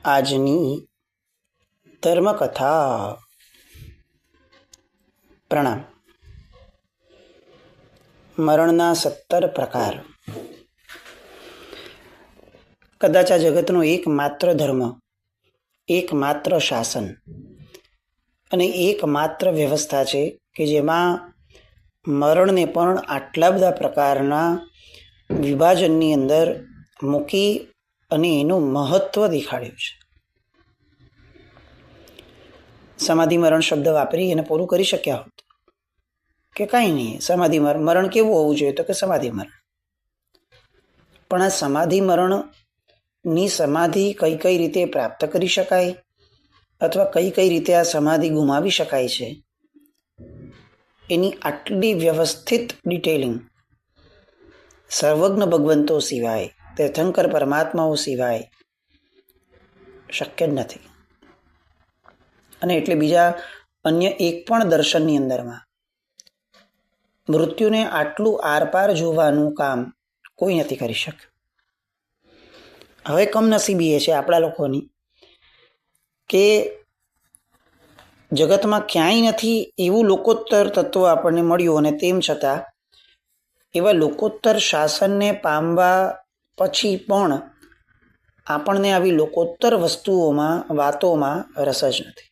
આજની ધર્મકથા. પ્રણામ. મરણના 17 પ્રકાર. કદાચ આ જગતનો એકમાત્ર ધર્મ, એકમાત્ર શાસન અને એકમાત્ર વ્યવસ્થા છે કે જેમાં મરણને પણ આટલા બધા પ્રકારના વિભાજનની અંદર મૂકી અને એનું મહત્વ દેખાડ્યું છે. સમાધિ મરણ શબ્દ વાપરી એને પૂરું કરી શક્યા હોત કે કાંઈ નહીં, સમાધિ મરણ કેવું હોવું જોઈએ, તો કે સમાધિ મરણ. પણ આ સમાધિ મરણની સમાધિ કઈ કઈ રીતે પ્રાપ્ત કરી શકાય અથવા કઈ કઈ રીતે આ સમાધિ ગુમાવી શકાય છે, એની આટલી વ્યવસ્થિત ડિટેલિંગ સર્વજ્ઞ ભગવંતો સિવાય, તીર્થંકર પરમાત્માઓ સિવાય શક્ય જ નથી. અને એટલે બીજા અન્ય એક પણ દર્શનની અંદરમાં મૃત્યુને આટલું આરપાર જોવાનું કામ કોઈ નથી કરી શક્યું. હવે કમનસીબી એ છે આપણા લોકોની કે જગતમાં ક્યાંય નથી એવું લોકોત્તર તત્વ આપણને મળ્યું, અને તેમ છતાં એવા લોકોત્તર શાસનને પામવા પછી પણ આપણને આવી લોકોત્તર વસ્તુઓમાં, વાતોમાં રસ જ નથી.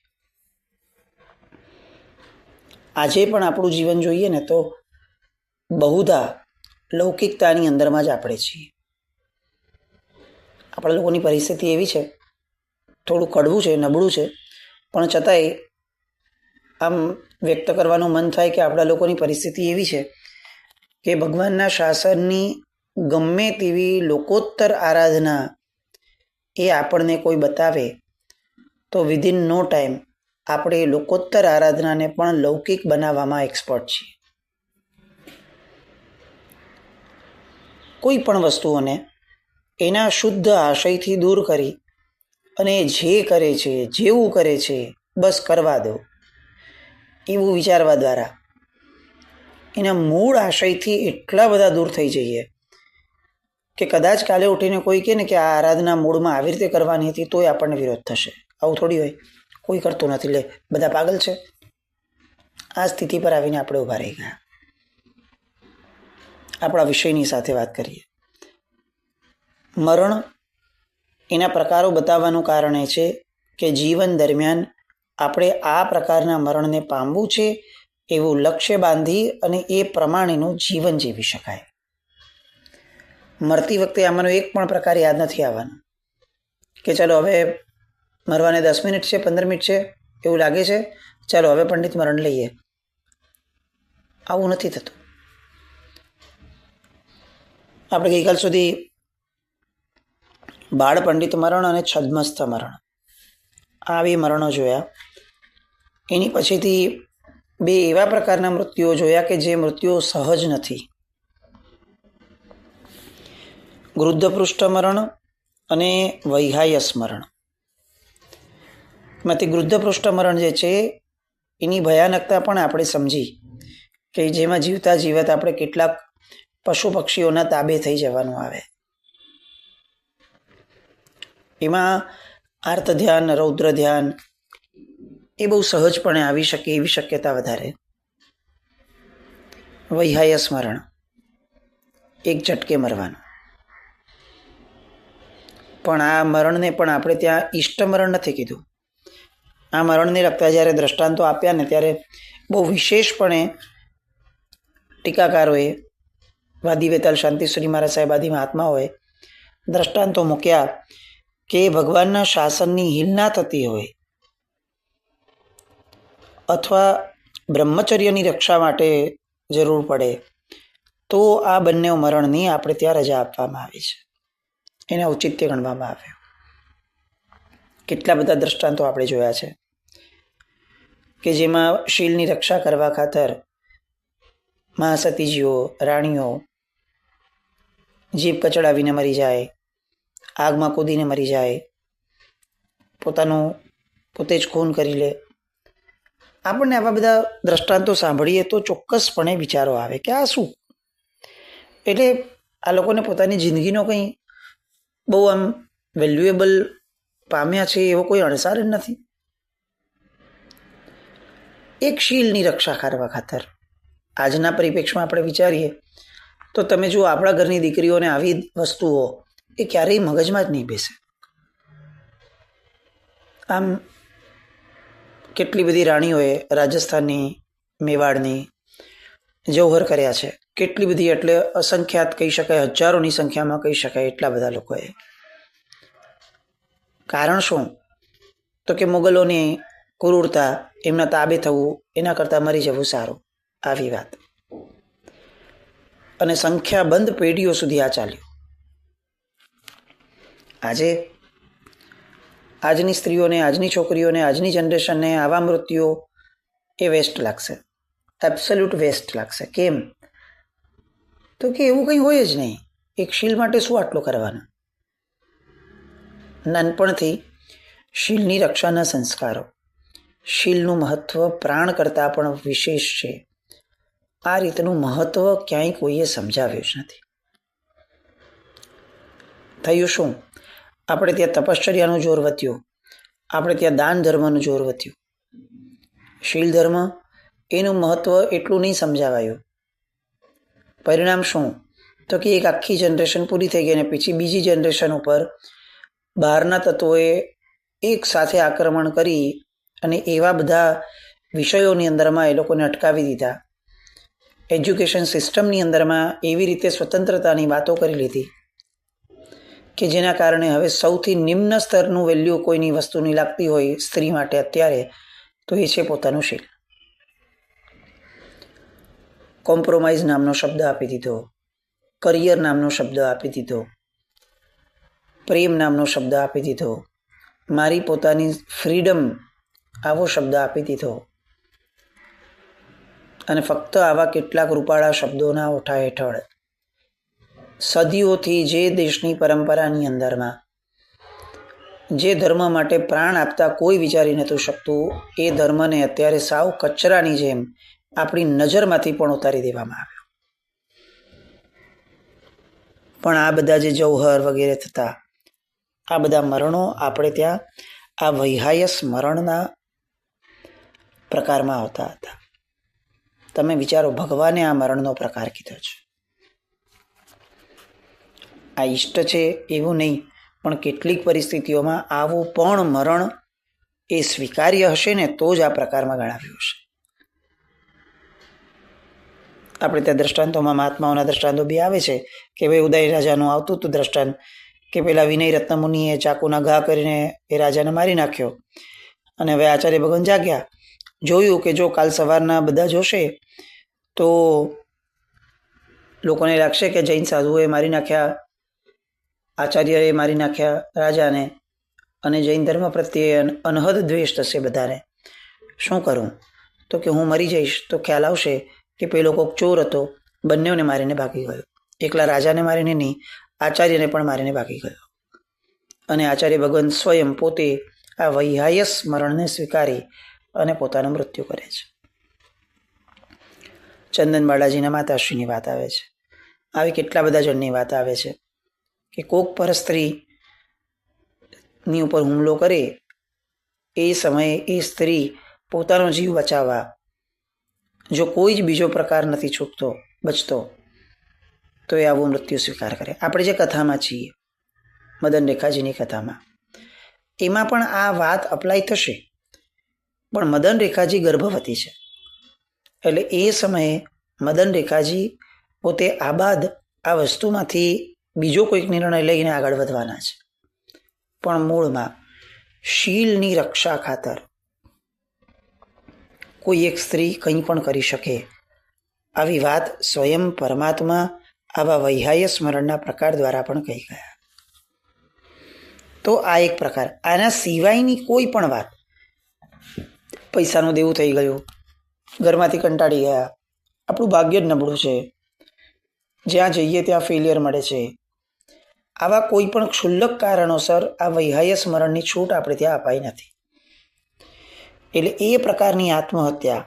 આજે પણ આપણું જીવન જોઈએ ને તો બહુધા લૌકિકતાની અંદરમાં જ આપણે છીએ. આપણા લોકોની પરિસ્થિતિ એવી છે, થોડું કડવું છે, નબળું છે, પણ છતાંય આમ વ્યક્ત કરવાનું મન થાય કે આપણા લોકોની પરિસ્થિતિ એવી છે કે ભગવાનના શાસનની ગમે તેવી લોકોત્તર આરાધના એ આપણને કોઈ બતાવે તો વિધિન નો ટાઈમ આપણે એ લોકોત્તર આરાધનાને પણ લૌકિક બનાવવામાં એક્સપર્ટ છીએ. કોઈ પણ વસ્તુઓને એના શુદ્ધ આશયથી દૂર કરી અને જે કરે છે, જેવું કરે છે, બસ કરવા દો એવું વિચારવા દ્વારા એના મૂળ આશયથી એટલા બધા દૂર થઈ જઈએ કે કદાચ કાલે ઉઠીને કોઈ કહે ને કે આ આરાધના મૂળમાં આવી રીતે કરવાની હતી તોય આપણને વિરોધ થશે. આવું થોડી હોય, કોઈ કરતું નથી, લે બધા પાગલ છે. આ સ્થિતિ પર આવીને આપણે ઊભા રહી ગયા. આપણા વિષયની સાથે વાત કરીએ. મરણ એના પ્રકારો બતાવવાનું કારણ એ છે કે જીવન દરમિયાન આપણે આ પ્રકારના મરણને પામવું છે એવું લક્ષ્ય બાંધી અને એ પ્રમાણેનું જીવન જીવી શકાય. મરતી વખતે આમાંનો એક પણ પ્રકાર યાદ નથી આવવાનો કે ચાલો હવે મરવાને 10 મિનિટ છે, 15 મિનિટ છે, એવું લાગે છે, ચાલો હવે પંડિત મરણ લઈએ. આવું નથી થતું. આપણે ગઈકાલ સુધી બાળ પંડિત મરણ અને છદ્મસ્થ મરણ આ બે મરણો જોયા. એની પછીથી બે એવા પ્રકારના મૃત્યુઓ જોયા કે જે મૃત્યુઓ સહજ નથી. ગૃદ્ધ પૃષ્ઠ મરણ અને વૈહાયસ મરણ. માંથી ગૃદ્ધ પૃષ્ઠ મરણ જે છે એની ભયાનકતા પણ આપણે સમજી કે જેમાં જીવતા જીવત આપણે કેટલાક પશુ પક્ષીઓના તાબે થઈ જવાનું આવે. એમાં આર્ત ધ્યાન, રૌદ્ર ધ્યાન એ બહુ સહજપણે આવી શકે એવી શક્યતા વધારે. વૈહાયસ મરણ, એક ઝટકે મરવાનું. પણ આ મરણને પણ આપણે ત્યાં ઈષ્ટ મરણ નથી કીધું. આ મરણને લગતા જ્યારે દ્રષ્ટાંતો આપ્યા ને ત્યારે બહુ વિશેષપણે ટીકાકારોએ, વાદી વેતાલ શાંતિશ્રી મહારાજ સાહેબ આદિ મહાત્માઓએ દ્રષ્ટાંતો મૂક્યા કે ભગવાનના શાસનની હિલના થતી હોય અથવા બ્રહ્મચર્યની રક્ષા માટે જરૂર પડે તો આ બંને મરણની આપણે ત્યાં રજા આપવામાં આવી છે, એને ઔચિત્ય ગણવામાં આવ્યું. કેટલા બધા દ્રષ્ટાંતો આપણે જોયા છે કે જેમાં શીલની રક્ષા કરવા ખાતર મહાસતીજીઓ, રાણીઓ જીભ કચડાવીને મરી જાય, આગમાં કૂદીને મરી જાય, પોતાનું પોતે જ ખૂન કરી લે. આપણને આવા બધા દ્રષ્ટાંતો સાંભળીએ તો ચોક્કસપણે વિચારો આવે કે આ શું? એટલે આ લોકોને પોતાની જિંદગીનો કંઈ બહુ આમ વેલ્યુએબલ પામ્યા છે એવો કોઈ અણસાર જ નથી. એક શીલની રક્ષા કરવા ખાતર આજના પરિપ્રેક્ષમાં આપણે વિચારીએ તો તમે જુઓ, આપણા ઘરની દીકરીઓને આવી વસ્તુઓ એ ક્યારેય મગજમાં જ નહીં બેસે. આમ કેટલી બધી રાણીઓએ રાજસ્થાનની, મેવાડની જૌહર કર્યા છે. કેટલી બધી એટલે અસંખ્યાત કહી શકાય, હજારોની સંખ્યામાં કહી શકાય એટલા બધા લોકોએ. કારણ શું? તો કે મુગલોની ક્રૂરતા, એમના તાબે થવું એના કરતાં મરી જવું સારું, આવી વાત. અને સંખ્યાબંધ પેઢીઓ સુધી આ ચાલ્યું. આજની સ્ત્રીઓને, આજની છોકરીઓને, આજની જનરેશનને આવા મૃત્યુઓ એ વેસ્ટ લાગશે, એબ્સોલ્યુટ વેસ્ટ લાગશે. કેમ? તો કે એવું કંઈ હોય જ નહીં. એક શીલ માટે શું આટલું કરવાનું? નાનપણથી શીલની રક્ષાના સંસ્કારો, શીલનું મહત્વ પ્રાણ કરતાં પણ વિશેષ છે. આ રીતનું મહત્વ ક્યાંય કોઈએ સમજાવ્યું જ નથી. થયું શું? આપણે ત્યાં તપશ્ચર્યાનું જોર વધ્યું, આપણે ત્યાં દાન ધર્મનું જોર વધ્યું. શીલ ધર્મ એનું મહત્વ એટલું નહીં સમજાવાયું. પરિણામ શું? તો કે એક આખી જનરેશન પૂરી થઈ ગઈ અને પછી બીજી જનરેશન ઉપર બહારના તત્વોએ એક સાથે આક્રમણ કરી અને એવા બધા વિષયોની અંદરમાં એ લોકોને અટકાવી દીધા. એજ્યુકેશન સિસ્ટમની અંદરમાં એવી રીતે સ્વતંત્રતાની વાતો કરી લીધી કે જેના કારણે હવે સૌથી નિમ્ન સ્તરનું વેલ્યુ કોઈની વસ્તુની લાગતી હોય સ્ત્રી માટે અત્યારે, તો એ છે પોતાનું શીલ. કોમ્પ્રોમાઇઝ નામનો શબ્દ આપી દીધો, કરિયર નામનો શબ્દ આપી દીધો, પ્રેમ નામનો શબ્દ આપી દીધો, મારી પોતાની ફ્રીડમ આવો શબ્દ આપી દીધો. અને ફક્ત આવા કેટલાક રૂપાળા શબ્દોના ઓઠા હેઠળ સદીઓથી જે દેશની પરંપરાની અંદરમાં જે ધર્મ માટે પ્રાણ આપતા કોઈ વિચારી નહોતું શકતું, એ ધર્મને અત્યારે સાવ કચરાની જેમ આપણી નજરમાંથી પણ ઉતારી દેવામાં આવ્યો. પણ આ બધા જે જૌહર વગેરે થતા આ બધા મરણો આપણે ત્યાં આ વૈહાયસ મરણના પ્રકારમાં આવતા હતા. તમે વિચારો, ભગવાને આ મરણનો પ્રકાર કીધો છે. આ ઈષ્ટ છે એવું નહીં, પણ કેટલીક પરિસ્થિતિઓમાં આવું પણ મરણ એ સ્વીકાર્ય હશે ને તો જ આ પ્રકારમાં ગણાવ્યું હશે. આપણે ત્યાં દ્રષ્ટાંતોમાં મહાત્માઓના દ્રષ્ટાંતો બી આવે છે કે ભાઈ ઉદય રાજાનું આવતું હતું દ્રષ્ટાંત કે પેલા વિનય રત્ન મુનિએ ચાકુના ઘા કરીને એ રાજાને મારી નાખ્યો. અને હવે આચાર્ય ભગવાન જાગ્યા, જોયું કે જો કાલ સવારના બધા જોશે તો લોકોને લાગશે કે જૈન સાધુઓએ મારી નાખ્યા, આચાર્યએ મારી નાખ્યા રાજાને, અને જૈન ધર્મ પ્રત્યે અનહદ દ્વેષ થશે બધાને. શું કરું? તો કે હું મરી જઈશ તો ખ્યાલ આવશે કે પેલો કોક ચોર હતો, બંનેઓને મારીને ભાગી ગયો. એકલા રાજાને મારીને નહીં, આચાર્યને પણ મારીને ભાગી ગયો. અને આચાર્ય ભગવાન સ્વયં પોતે આ વૈહાયસ મરણને સ્વીકારી અને પોતાનું મૃત્યુ કરે છે. ચંદન બાલાજીના માતાશ્રીની વાત આવે છે. આવી કેટલા બધા જણની વાત આવે છે કે કોક પર સ્ત્રીની ઉપર હુમલો કરે એ સમયે એ સ્ત્રી પોતાનો જીવ બચાવવા જો કોઈ જ બીજો પ્રકાર નથી છૂટતો, બચતો, તો એ આવું મૃત્યુ સ્વીકાર કરે. આપણે જે કથામાં છીએ, મદન રેખાજીની કથામાં, એમાં પણ આ વાત અપ્લાય થશે. પણ મદન રેખાજી ગર્ભવતી છે, એટલે એ સમયે મદન રેખાજી પોતે આબાદ આ વસ્તુમાંથી બીજો કોઈક નિર્ણય લઈને આગળ વધવાના છે. પણ મૂળમાં શીલની રક્ષા ખાતર કોઈ એક સ્ત્રી કંઈ પણ કરી શકે, આવી વાત સ્વયં પરમાત્મા આવા વૈહાય સ્મરણના પ્રકાર દ્વારા પણ કહી ગયા. તો આ એક પ્રકાર. આના સિવાયની કોઈ પણ વાત, પૈસાનું દેવું થઈ ગયું, ઘરમાંથી કંટાળી ગયા, આપણું ભાગ્ય જ નબળું છે, જ્યાં જઈએ ત્યાં ફેલિયર મળે છે, આવા કોઈ પણ ક્ષુલ્લક કારણોસર આ વૈહાય સ્મરણની છૂટ આપણે ત્યાં અપાઈ નથી. એટલે એ પ્રકારની આત્મહત્યા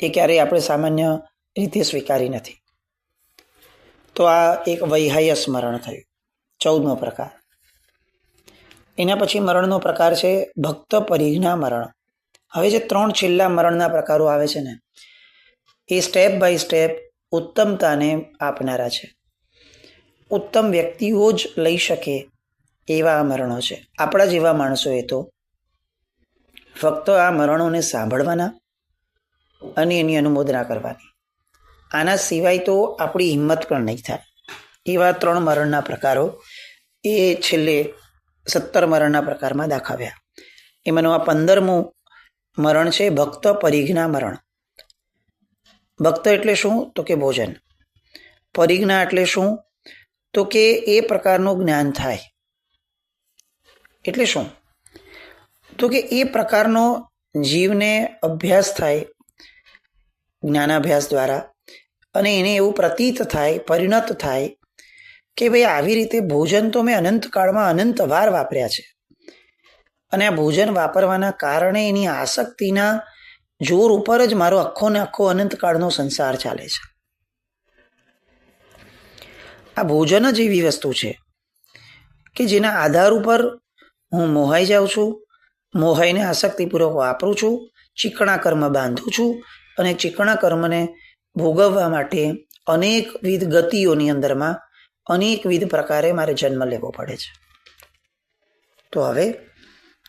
એ ક્યારેય આપણે સામાન્ય રીતે સ્વીકારી નથી. તો આ એક વૈહાય સ્મરણ થયું, 14મો પ્રકાર. એના પછી મરણનો પ્રકાર છે ભક્ત પરિજ્ઞા મરણ. હવે જે 3 છેલ્લા મરણના પ્રકારો આવે છે ને, એ સ્ટેપ બાય સ્ટેપ ઉત્તમતાને આપનારા છે. ઉત્તમ વ્યક્તિઓ જ લઈ શકે એવા આ મરણો છે. આપણા જેવા માણસોએ તો ફક્ત આ મરણોને સાંભળવાના અને એની અનુમોદના કરવાની. આના સિવાય તો આપણી હિંમત પણ નહીં થાય. એવા 3 મરણના પ્રકારો એ છેલ્લે 17 મરણના પ્રકારમાં દાખવ્યા. એમાંનું આ 15મું મરણ છે ભક્ત પરિજ્ઞા મરણ. ભક્ત એટલે શું? તો કે ભોજન. પરિજ્ઞા એટલે શું? તો કે એ પ્રકારનું જ્ઞાન થાય. એટલે શું? તો કે એ પ્રકારનો જીવને અભ્યાસ થાય જ્ઞાનાભ્યાસ દ્વારા, અને એને એવું પ્રતીત થાય, પરિણત થાય કે ભાઈ આવી રીતે ભોજન તો મેં અનંતકાળમાં અનંત વાર વાપર્યા છે, અને આ ભોજન વાપરવાના કારણે એની આસક્તિના જોર ઉપર જ મારો આખો ને આખો અનંતકાળનો સંસાર ચાલે છે. આ ભોજન જ એવી વસ્તુ છે કે જેના આધાર ઉપર હું મોહાઈ જાઉં છું, મોહાઈને આસક્તિપૂર્વક વાપરું છું, ચીકણા કર્મ બાંધું છું, અને ચીકણા કર્મને ભોગવવા માટે અનેકવિધ ગતિઓની અંદરમાં અનેકવિધ પ્રકારે મારે જન્મ લેવો પડે છે. તો હવે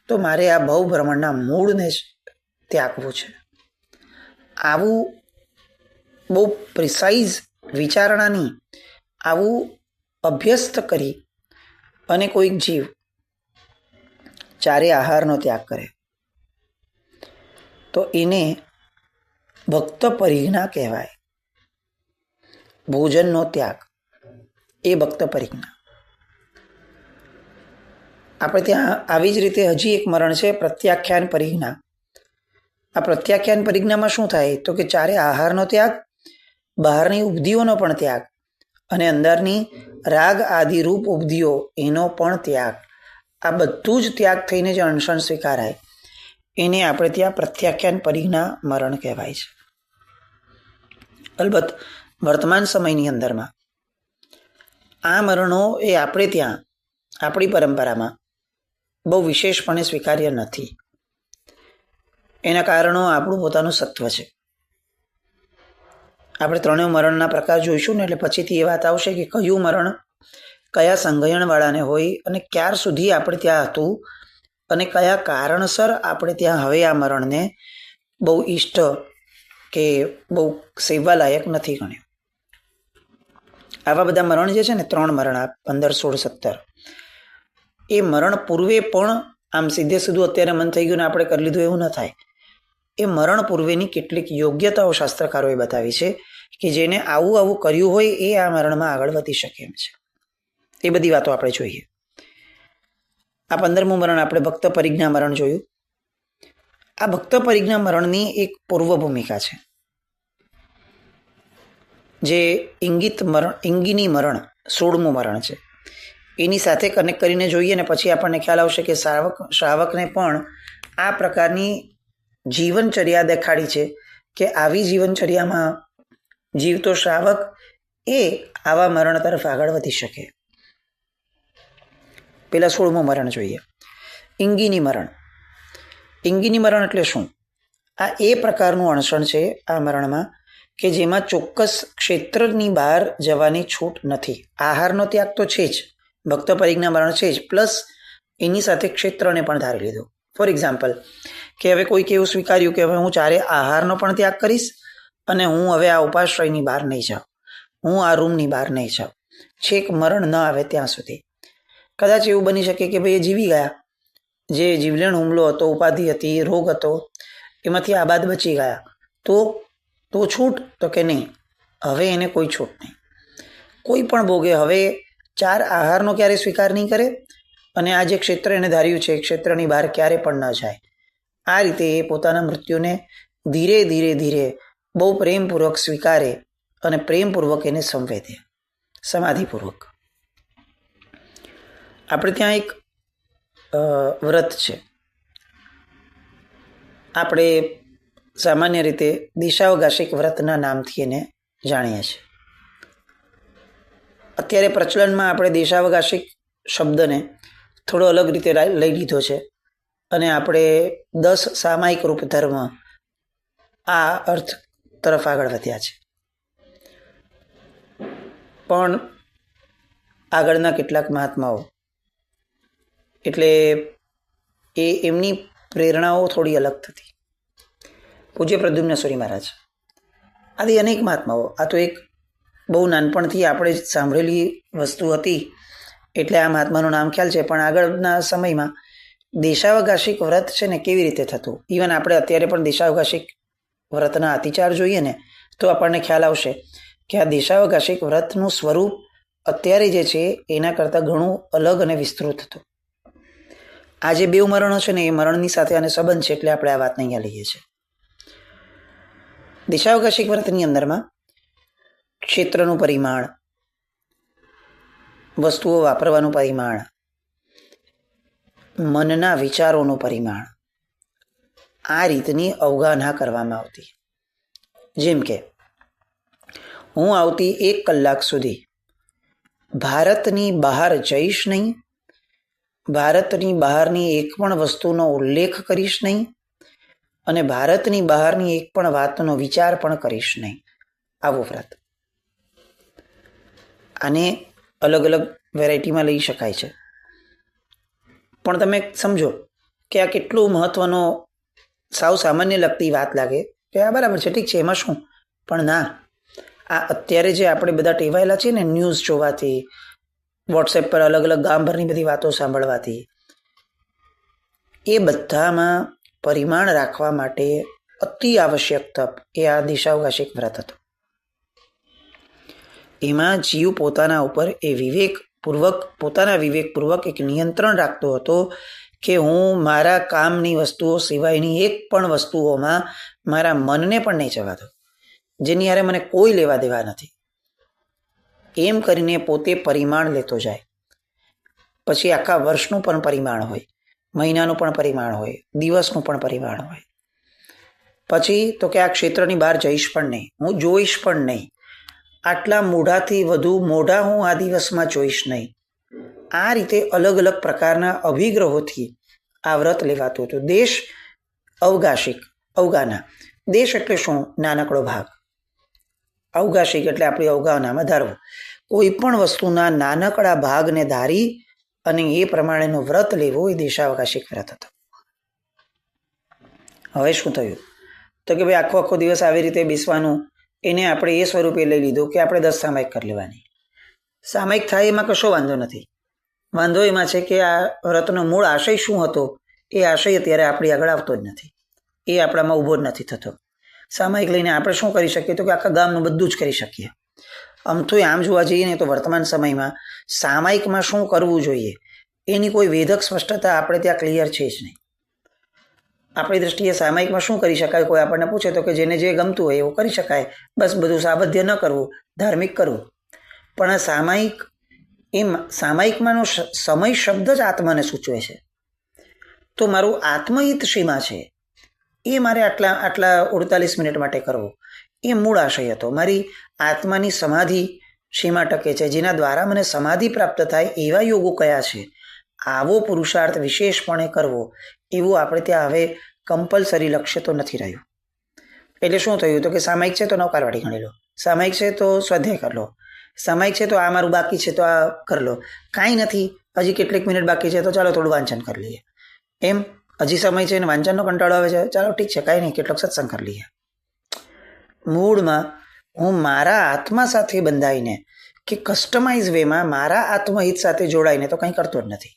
તો મારે આ ભવભ્રમણના મૂળને જ ત્યાગવું છે. આવું બહુ પ્રિસાઇઝ વિચારણાની આવું અભ્યસ્ત કરી અને કોઈક જીવ ચારે આહારનો ત્યાગ કરે તો એને ભક્ત પરિજ્ઞા કહેવાય. ભોજનનો ત્યાગ એ ભક્ત પરિજ્ઞા. આપણે ત્યાં આવી જ રીતે હજી એક મરણ છે પ્રત્યાખ્યાન પરિજ્ઞા. આ પ્રત્યાખ્યાન પરિજ્ઞામાં શું થાય? તો કે ચારે આહારનો ત્યાગ, બહારની ઉપધિઓનો પણ ત્યાગ, અને અંદરની રાગ આદિ રૂપ ઉપધિઓ એનો પણ ત્યાગ. આ બધું જ ત્યાગ થઈને જે અનશન સ્વીકારાય એને આપણે ત્યાં પ્રત્યાખ્યાન પરિજ્ઞા મરણ કહેવાય છે. અલબત્ત વર્તમાન સમયની અંદરમાં આ મરણો એ આપણે ત્યાં આપણી પરંપરામાં બહુ વિશેષપણે સ્વીકાર્ય નથી. એના કારણો આપણું પોતાનું સત્વ છે. આપણે 3 મરણના પ્રકાર જોઈશું ને એટલે પછીથી એ વાત આવશે કે કયું મરણ કયા સંઘયણવાળાને હોય અને ક્યાર સુધી આપણે ત્યાં હતું અને કયા કારણસર આપણે ત્યાં હવે આ મરણને બહુ ઇષ્ટ કે બહુ સેવા લાયક નથી ગણ્યું. આવા બધા મરણ જે છે ને 3 મરણ 15, 16, 17 એ મરણ પૂર્વે પણ આમ સીધે સીધું અત્યારે મન થઈ ગયું ને આપણે કરી લીધું એવું ન થાય. એ મરણ પૂર્વેની કેટલીક યોગ્યતાઓ શાસ્ત્રકારોએ બતાવી છે કે જેને આવું આવું કર્યું હોય એ આ મરણમાં આગળ વધી શકે એમ છે. એ બધી વાતો આપણે જોઈએ. આ 15મું મરણ આપણે ભક્ત પરિજ્ઞા મરણ જોયું. આ ભક્ત પરિજ્ઞા મરણની એક પૂર્વ ભૂમિકા છે જે ઇંગિની મરણ 16મું મરણ છે. એની સાથે કનેક્ટ કરીને જોઈએ ને પછી આપણને ખ્યાલ આવશે કે શ્રાવકને પણ આ પ્રકારની જીવનચર્યા દેખાડી છે કે આવી જીવનચર્યામાં જીવતો શ્રાવક એ આવા મરણ તરફ આગળ વધી શકે. પેલા 16મું મરણ જોઈએ, ઇંગિની મરણ. ઇંગિની મરણ એટલે શું? આ એ પ્રકારનું અણસણ છે આ મરણમાં કે જેમાં ચોક્કસ ક્ષેત્રની બહાર જવાની છૂટ નથી. આહારનો ત્યાગ તો છે જ, ભક્ત પરિજ્ઞા મરણ છે જ, પ્લસ એની સાથે ક્ષેત્રને પણ ધારી લીધું. ફોર એક્ઝામ્પલ કે હવે કોઈક એવું સ્વીકાર્યું કે હવે હું ચારે આહારનો પણ ત્યાગ કરીશ અને હું હવે આ ઉપાશ્રયની બહાર નહીં જાઉં, હું આ રૂમની બહાર નહીં જાઉં, છેક મરણ ન આવે ત્યાં સુધી. કદાચ એવું બની શકે કે ભાઈ એ જીવી ગયા, જે જીવલેણ હુમલો હતો, ઉપાધિ હતી, રોગ હતો, એમાંથી આબાદ બચી ગયા, તો છૂટ? તો કે નહીં, હવે એને કોઈ છૂટ નહીં. કોઈ પણ ભોગે હવે 4 આહારનો ક્યારે સ્વીકાર નહીં કરે અને આ જે ક્ષેત્ર એને ધાર્યું છે એ ક્ષેત્રની બહાર ક્યારે પણ ન જાય. આ રીતે એ પોતાના મૃત્યુને ધીરે ધીરે ધીરે બહુ પ્રેમપૂર્વક સ્વીકારે અને પ્રેમપૂર્વક એને સંવેદે, સમાધિપૂર્વક. આપણે ત્યાં એક વ્રત છે, આપણે સામાન્ય રીતે દિશાવગાશિક વ્રતના નામથી એને જાણીએ છીએ. અત્યારે પ્રચલનમાં આપણે દેશાવગાશિક શબ્દને થોડો અલગ રીતે લઈ લીધો છે અને આપણે 10 સામાયિક રૂપ ધર્મ આ અર્થ તરફ આગળ વધ્યા છે. પણ આગળના કેટલાક મહાત્માઓ એટલે એમની પ્રેરણાઓ થોડી અલગ થતી. પૂજ્ય પ્રદ્યુમ્ન સૂરી મહારાજ આદિ અનેક મહાત્માઓ. આ તો એક બહુ નાનપણથી આપણે સાંભળેલી વસ્તુ હતી એટલે આ મહાત્માનું નામ ખ્યાલ છે. પણ આગળના સમયમાં દેશાવકાશિક વ્રત છે ને કેવી રીતે થતું, ઇવન આપણે અત્યારે પણ દેશાવકાશિક વ્રતના અતિચાર જોઈએ ને તો આપણને ખ્યાલ આવશે કે આ દેશાવકાશિક વ્રતનું સ્વરૂપ અત્યારે જે છે એના કરતાં ઘણું અલગ અને વિસ્તૃત હતું. આ જે 2 મરણો છે ને એ મરણની સાથે આને સંબંધ છે એટલે આપણે આ વાતને અહીંયા લઈએ છીએ. દેશાવકાશિક વ્રતની અંદરમાં ક્ષેત્રનું પરિમાણ, વસ્તુઓ વાપરવાનું પરિમાણ, મનના વિચારોનું પરિમાણ, આ રીતની અવગાહના કરવામાં આવતી. જેમ કે હું આવતી 1 કલાક સુધી ભારતની બહાર જઈશ નહીં, ભારતની બહારની એક પણ વસ્તુનો ઉલ્લેખ કરીશ નહીં અને ભારતની બહારની એક પણ વાતનો વિચાર પણ કરીશ નહીં. આવું વ્રત. આને અલગ અલગ વેરાયટીમાં લઈ શકાય છે. પણ તમે સમજો કે આ કેટલું મહત્વનો સાવ સામાન્ય લગતી વાત લાગે કે આ બરાબર છે, ઠીક છે, એમાં શું. પણ ના, આ અત્યારે જે આપણે બધા ટેવાયેલા છે ને ન્યૂઝ જોવાથી, વોટ્સએપ પર અલગ અલગ ગામભરની બધી વાતો સાંભળવાથી, એ બધામાં પરિમાણ રાખવા માટે અતિ આવશ્યક તપ એ આ દેશાવકાશિક વ્રત હતું. એમાં જીવ પોતાના ઉપર એ પોતાના વિવેકપૂર્વક એક નિયંત્રણ રાખતો હતો કે હું મારા કામની વસ્તુઓ સિવાયની એક પણ વસ્તુઓમાં મારા મનને પણ નહીં જવા દઉં, જેની હારે મને કોઈ લેવા દેવા નથી. એમ કરીને પોતે પરિમાણ લેતો જાય. પછી આખા વર્ષનું પણ પરિમાણ હોય, મહિનાનું પણ પરિમાણ હોય, દિવસનું પણ પરિમાણ હોય. પછી તો કે આ ક્ષેત્રની બહાર જઈશ પણ નહીં, હું જોઈશ પણ નહીં, આટલા મોઢાથી વધુ મોઢા હું આ દિવસમાં જોઈશ નહીં. આ રીતે અલગ અલગ પ્રકારના અભિગ્રહોથી આ વ્રત લેવાતું હતું. દેશ અવગાહના. દેશ એટલે શું? નાનકડો ભાગ. અવગાશિક એટલે આપણી અવગાહનામાં ધારવું. કોઈ પણ વસ્તુના નાનકડા ભાગને ધારી અને એ પ્રમાણેનું વ્રત લેવું એ દેશાવકાશિક વ્રત હતો. હવે શું થયું તો કે ભાઈ આખો દિવસ આવી રીતે બેસવાનું, એને આપણે એ સ્વરૂપે લઈ લીધું કે આપણે 10 સામાયિક કરી લેવાની. સામાયિક થાય એમાં કશો વાંધો નથી. વાંધો એમાં છે કે આ વ્રતનો મૂળ આશય શું હતો એ આશય અત્યારે આપણી આગળ આવતો જ નથી, એ આપણામાં ઊભો જ નથી થતો. સામાયિક લઈને આપણે શું કરી શકીએ તો કે આખા ગામનું બધું જ કરી શકીએ. આમ તો આમ જોવા જઈએ ને તો વર્તમાન સમયમાં સામાયિકમાં શું કરવું જોઈએ એની કોઈ વેધક સ્પષ્ટતા આપણે ત્યાં ક્લિયર છે જ નહીં. આપણી દ્રષ્ટિએ સામાયિકમાં શું કરી શકાય, કોઈ આપણને પૂછે તો કે જેને જે ગમતું હોય એવું કરી શકાય, બસ બધું સાવધ્ય ન કરવું, ધાર્મિક કરવું. પણ આ સામાયિકમાંનો સમય શબ્દ જ આત્માને સૂચવે છે. તો મારું આત્મહિત શેમાં છે એ મારે આટલા 48 મિનિટ માટે કરવો, એ મૂળ આશય હતો. મારી આત્માની સમાધિ શેમાં ટકે છે, જેના દ્વારા મને સમાધિ પ્રાપ્ત થાય એવા યોગો કયા છે, આવો પુરુષાર્થ વિશેષપણે કરવો, એવું આપણે ત્યાં હવે કમ્પલસરી લક્ષ્ય તો નથી રહ્યું. એટલે શું થયું તો કે સામાયિક છે તો નવકારવાળી ગણી લો, સામાયિક છે તો સ્વાધ્યાય કરી લો, સામાયિક છે તો આ મારું બાકી છે તો આ કરી લો, કાંઈ નથી હજી કેટલીક મિનિટ બાકી છે તો ચાલો થોડું વાંચન કરી લઈએ, એમ હજી સમય છે ને વાંચનનો કંટાળો આવે છે, ચાલો ઠીક છે કાંઈ નહીં કેટલોક સત્સંગ કરી લઈએ. મૂળમાં હું મારા આત્મા સાથે બંધાઈને કે કસ્ટમાઇઝ વેમાં મારા આત્મહિત સાથે જોડાઈને તો કંઈ કરતો જ નથી.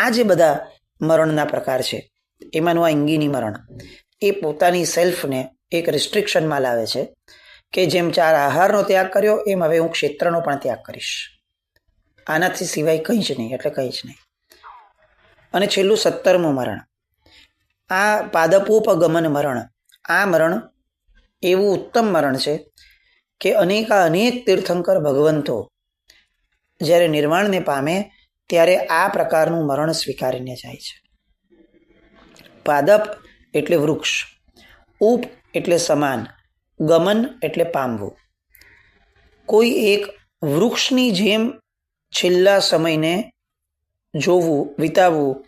આ જે બધા મરણના પ્રકાર છે એમાંનું આ ઇંગીની મરણ એ પોતાની સેલ્ફને એક રિસ્ટ્રિક્શનમાં લાવે છે કે જેમ 4 આહારનો ત્યાગ કર્યો એમ હવે હું ક્ષેત્રનો પણ ત્યાગ કરીશ, આનાથી સિવાય કંઈ જ નહીં, એટલે કંઈ જ નહીં. અને છેલ્લું 17મું મરણ, આ પાદપોપગમન મરણ. આ મરણ એવું ઉત્તમ મરણ છે કે અનેક તીર્થંકર ભગવંતો જ્યારે નિર્વાણને પામે ત્યારે આ પ્રકારનું મરણ સ્વીકારીને જાય છે. પાદપ એટલે વૃક્ષ, ઉપ એટલે સમાન, ગમન એટલે પામવું. કોઈ એક વૃક્ષની જેમ છેલ્લા સમયને જોવું, વિતાવવું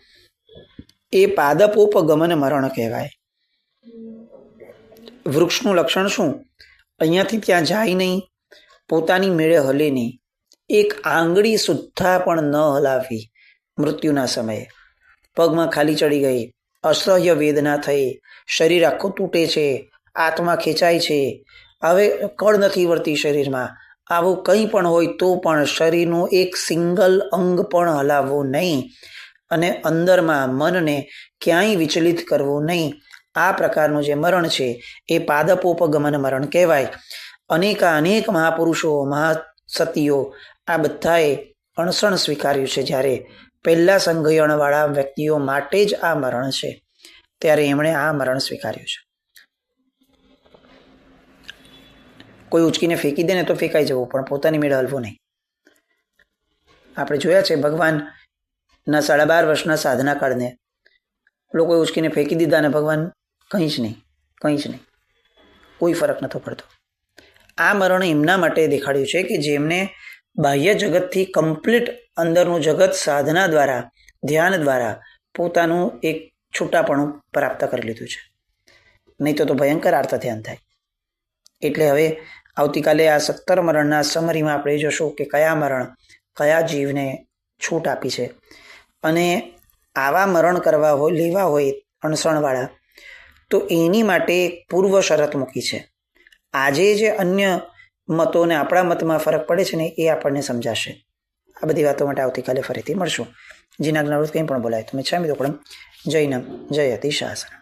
એ પાદપોપગમન મરણ કહેવાય. વૃક્ષનું લક્ષણ શું? અહીંયાથી ત્યાં જાય નહીં, પોતાની મેળે હલે નહીં, એક આંગળી સુદ્ધા પણ ન હલાવી. મૃત્યુના સમયે પગમાં ખાલી ચડી ગઈ, અસહ્ય વેદના થઈ, શરીર આખું તૂટે છે, આત્મા ખેંચાય છે, હવે કળ નથી વળતી શરીરમાં, આવું કંઈ પણ હોય તો પણ શરીરનું એક સિંગલ અંગ પણ હલાવવું નહીં અને અંદરમાં મનને ક્યાંય વિચલિત કરવું નહીં. આ પ્રકારનું જે મરણ છે એ પાદપોપગમન મરણ કહેવાય. અનેક મહાપુરુષો, મહાસતીઓ આ બધાએ અણસણ સ્વીકાર્યું છે. જ્યારે પહેલા સંઘયણવાળા વ્યક્તિઓ માટે જ આ મરણ છે, ત્યારે એમણે આ મરણ સ્વીકાર્યું છે. કોઈ ઉચકીને ફેંકી દે ને તો ફેંકાઈ જવું, પણ પોતાની મેળે હલવું નહીં. આપણે જોયા છે ભગવાનના 12.5 વર્ષના સાધના કાળને લોકોએ ઉચકીને ફેંકી દીધા અને ભગવાન કંઈ જ નહીં, કોઈ ફરક નહોતો પડતો. આ મરણ એમના માટે દેખાડ્યું છે કે જેમને બાહ્ય જગતથી કમ્પ્લીટ અંદરનું જગત સાધના દ્વારા, ધ્યાન દ્વારા પોતાનું એક છૂટાપણું પ્રાપ્ત કરી લીધું છે. નહીં તો ભયંકર આર્ત ધ્યાન થાય. એટલે હવે આવતીકાલે આ 17 મરણના સમરીમાં આપણે જોશું કે કયા મરણ કયા જીવને છૂટ આપી છે. અને આવા મરણ કરવા હોય, લેવા હોય અણસણવાળા, તો એની માટે પૂર્વ શરત મૂકી છે. આજે જે અન્ય મતોને આપણા મતમાં ફરક પડે છે ને એ આપણને સમજાશે. આ બધી વાતો માટે આવતીકાલે ફરીથી મળશું. જીના જ્ઞાન કંઈ પણ બોલાય તમે છામી દોકડમ. જય નમ જય અતિશાસન.